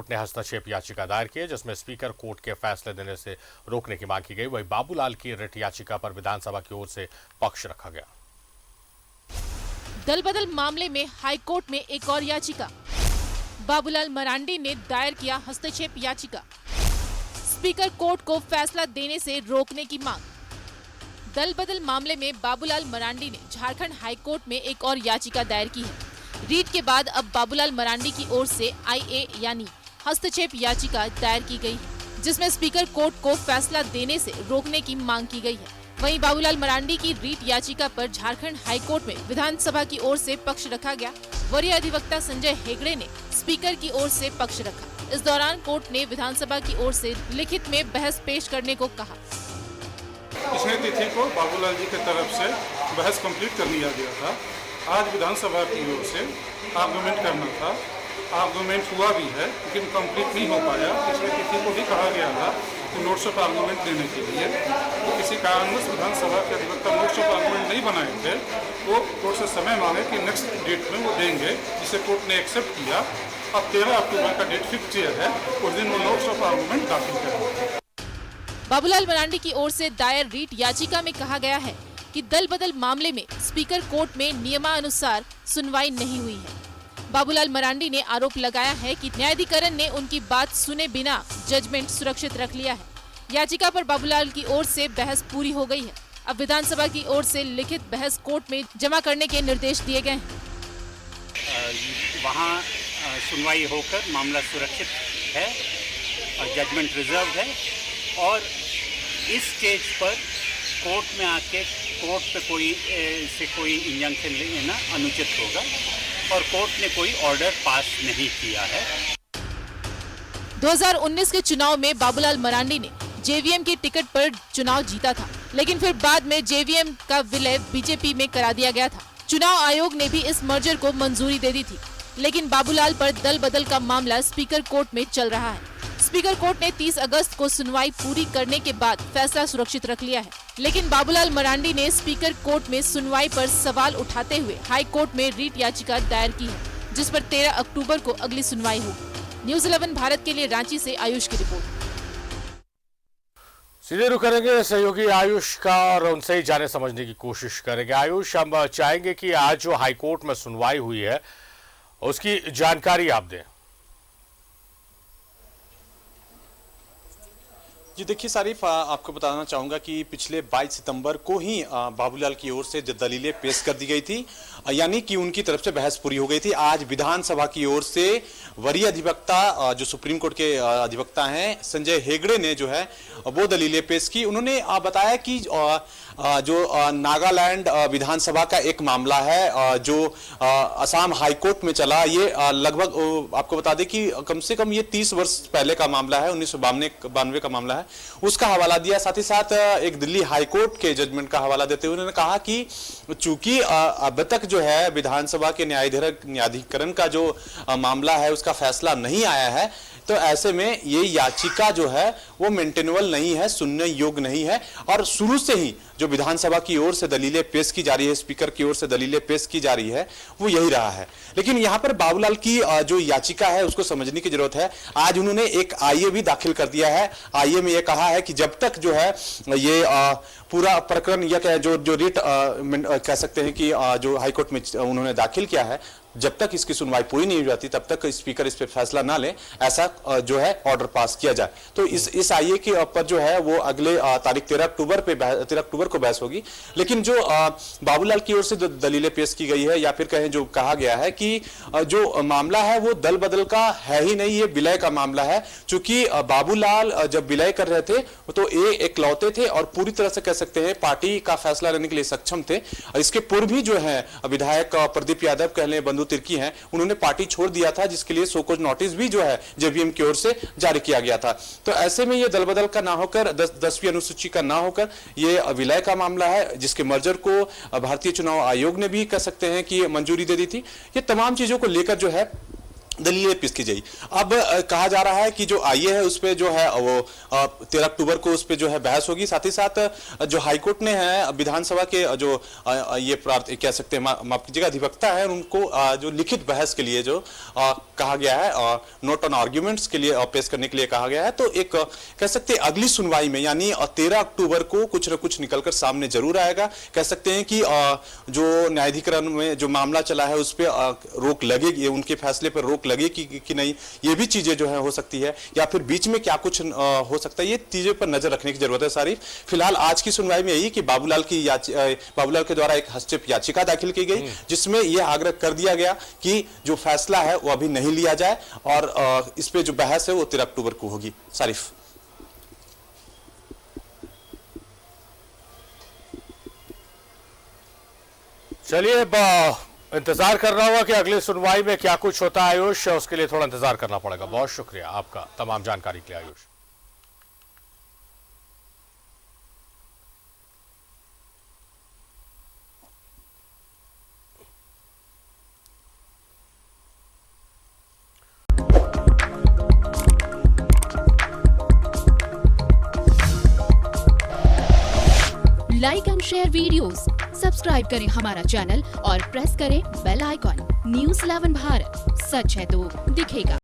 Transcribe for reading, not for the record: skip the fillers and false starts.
Court ने हस्तक्षेप याचिका दायर की है, जिसमें स्पीकर कोर्ट के फैसले देने से रोकने की मांग की गई। वहीं बाबूलाल की रिट याचिका पर विधानसभा की ओर से पक्ष रखा गया। दल बदल मामले में हाईकोर्ट में एक और याचिका। बाबूलाल मरांडी ने दायर किया हस्तक्षेप याचिका। स्पीकर कोर्ट को फैसला देने से रोकने की मांग। दल बदल मामले में बाबूलाल मरांडी ने झारखंड हाईकोर्ट में एक और याचिका दायर की है। रीट के बाद अब बाबूलाल मरांडी की ओर से IA यानी हस्तक्षेप याचिका दायर की गई है, जिसमें स्पीकर कोर्ट को फैसला देने से रोकने की मांग की गई है। वहीं बाबूलाल मरांडी की रीट याचिका पर झारखंड हाईकोर्ट में विधानसभा की ओर से पक्ष रखा गया। वरीय अधिवक्ता संजय हेगड़े ने स्पीकर की ओर से पक्ष रखा। इस दौरान कोर्ट ने विधानसभा की ओर से लिखित में बहस पेश करने को कहा। पिछले तिथि को बाबूलाल जी की तरफ से बहस कंप्लीट कर लिया गया था। आज विधानसभा की ओर से आर्गूमेंट करना था। आर्गूमेंट हुआ भी है, लेकिन कंप्लीट नहीं हो पाया। पिछले तिथि को भी कहा गया था कि नोट्स ऑफ आर्गूमेंट देने के लिए, तो किसी कारणवश विधानसभा के अधिवक्ता नोट्स ऑफ आर्गूमेंट नहीं बनाए थे। वो कोर्ट से समय मांगे कि नेक्स्ट डेट में वो देंगे, जिसे कोर्ट ने एक्सेप्ट किया। अब 13 अक्टूबर का डेट फिक्स है, उस दिन वो नोट्स ऑफ आर्गूमेंट दाखिल करेंगे। बाबूलाल मरांडी की ओर से दायर रीट याचिका में कहा गया है कि दल बदल मामले में स्पीकर कोर्ट में नियमानुसार सुनवाई नहीं हुई है। बाबूलाल मरांडी ने आरोप लगाया है कि न्यायाधिकरण ने उनकी बात सुने बिना जजमेंट सुरक्षित रख लिया है। याचिका पर बाबूलाल की ओर से बहस पूरी हो गई है। अब विधानसभा की ओर से लिखित बहस कोर्ट में जमा करने के निर्देश दिए गए हैं। वहाँ सुनवाई होकर मामला सुरक्षित है और जजमेंट रिजर्व है, और इस स्टेज पर कोर्ट में आके कोर्ट पे कोई इंजंक्शन लेना अनुचित होगा, और कोर्ट ने कोई ऑर्डर पास नहीं किया है। 2019 के चुनाव में बाबूलाल मरांडी ने JVM की टिकट पर चुनाव जीता था, लेकिन फिर बाद में JVM का विलय BJP में करा दिया गया था। चुनाव आयोग ने भी इस मर्जर को मंजूरी दे दी थी, लेकिन बाबूलाल पर दल बदल का मामला स्पीकर कोर्ट में चल रहा है। स्पीकर कोर्ट ने 30 अगस्त को सुनवाई पूरी करने के बाद फैसला सुरक्षित रख लिया है, लेकिन बाबूलाल मरांडी ने स्पीकर कोर्ट में सुनवाई पर सवाल उठाते हुए हाई कोर्ट में रीट याचिका दायर की है, जिस पर 13 अक्टूबर को अगली सुनवाई होगी। न्यूज़ 11 भारत के लिए रांची से आयुष की रिपोर्ट। सीधे रुख करेंगे सहयोगी आयुष का और उनसे ही जाने समझने की कोशिश करेंगे। आयुष, हम चाहेंगे कि आज जो हाईकोर्ट में सुनवाई हुई है उसकी जानकारी आप दें। जी देखिए सारिफ, आपको बताना चाहूँगा कि पिछले 22 सितंबर को ही बाबूलाल की ओर से दलीलें पेश कर दी गई थी, यानी कि उनकी तरफ से बहस पूरी हो गई थी। आज विधानसभा की ओर से वरीय अधिवक्ता जो सुप्रीम कोर्ट के अधिवक्ता हैं संजय हेगड़े ने जो है वो दलीलें पेश की। उन्होंने बताया कि जो नागालैंड विधानसभा का एक मामला है जो असम हाईकोर्ट में चला, ये लगभग आपको बता दें कि कम से कम ये 30 वर्ष पहले का मामला है, 1992 का मामला है, उसका हवाला दिया। साथ ही साथ एक दिल्ली हाईकोर्ट के जजमेंट का हवाला देते हुए उन्होंने कहा कि चूंकि अब तक जो है विधानसभा के न्यायाधिकरण का जो मामला है उसका फैसला नहीं आया है, तो ऐसे में ये याचिका जो है वो मेंटेनेबल नहीं है, सुनने योग्य नहीं है। और शुरू से ही जो विधानसभा की ओर से दलीलें पेश की जा रही है, स्पीकर की ओर से दलीलें पेश की जा रही है, वो यही रहा है। लेकिन यहाँ पर बाबूलाल की जो याचिका है उसको समझने की जरूरत है। आज उन्होंने एक IA भी दाखिल कर दिया है। IA में ये कहा है कि जब तक जो है ये पूरा प्रकरण या क्या जो रिट कह सकते हैं कि जो हाईकोर्ट में उन्होंने दाखिल किया है, जब तक इसकी सुनवाई पूरी नहीं हो जाती तब तक स्पीकर इस पे फैसला ना ले, ऐसा जो है ऑर्डर पास किया जाए। तो इस IA के ऊपर जो है वो अगले तारीख 13 अक्टूबर को बहस होगी। लेकिन जो बाबूलाल की ओर से दलीलें पेश की गई है, या फिर कहें जो कहा गया है कि जो मामला है वो दल बदल का है ही नहीं, ये विलय का मामला है। चूंकि बाबूलाल जब विलय कर रहे थे तो एकलौते थे और पूरी तरह से कह सकते हैं पार्टी का फैसला लेने के लिए सक्षम थे। इसके पूर्व भी जो है विधायक प्रदीप यादव कह लें, बंधु तिर्की हैं, उन्होंने पार्टी छोड़ दिया था, जिसके लिए शोकॉज नोटिस भी जो है JVM की ओर से जारी किया गया था। तो ऐसे में ये दल बदल का ना होकर 10वीं अनुसूची का ना होकर ये विलय का मामला है, जिसके मर्जर को भारतीय चुनाव आयोग ने भी कह सकते हैं कि मंजूरी दे दी थी। ये तमाम चीजों को लेकर जो है दलीलें पेश की गई। अब कहा जा रहा है कि जो आईए है उस पे जो है वो 13 अक्टूबर को उस पे जो है बहस होगी। साथ ही साथ जो हाईकोर्ट ने है विधानसभा के जो ये कह सकते हैं माफ कीजिएगा अधिवक्ता है उनको जो लिखित बहस के लिए जो कहा गया है नोट ऑन आर्ग्यूमेंट्स के लिए पेश करने के लिए कहा गया है। तो एक कह सकते हैं अगली सुनवाई में यानी 13 अक्टूबर को कुछ न कुछ निकलकर सामने जरूर आएगा। कह सकते हैं कि जो न्यायाधिकरण में जो मामला चला है उस पर रोक लगेगी, उनके फैसले पर रोक लगे कि नहीं, ये भी चीजें जो है हो सकती है या फिर बीच में क्या कुछ हो सकता है, ये चीजों पर नजर रखने की जरूरत है सारी। फिलहाल आज की सुनवाई में यही कि बाबूलाल के द्वारा एक हस्तक्षेप याचिका दाखिल की गई जिसमें यह आग्रह कर दिया गया कि जो फैसला है वो अभी नहीं लिया जाए और इस पे जो बहस है वो 13 अक्टूबर को होगी। सारिफ। चलिए इंतजार करना होगा कि अगली सुनवाई में क्या कुछ होता है आयुष, उसके लिए थोड़ा इंतजार करना पड़ेगा। बहुत शुक्रिया आपका तमाम जानकारी के लिए Ayush. Like and share videos, subscribe करें हमारा चैनल और प्रेस करें बेल आइकॉन। न्यूज़ 11 भारत, सच है तो दिखेगा।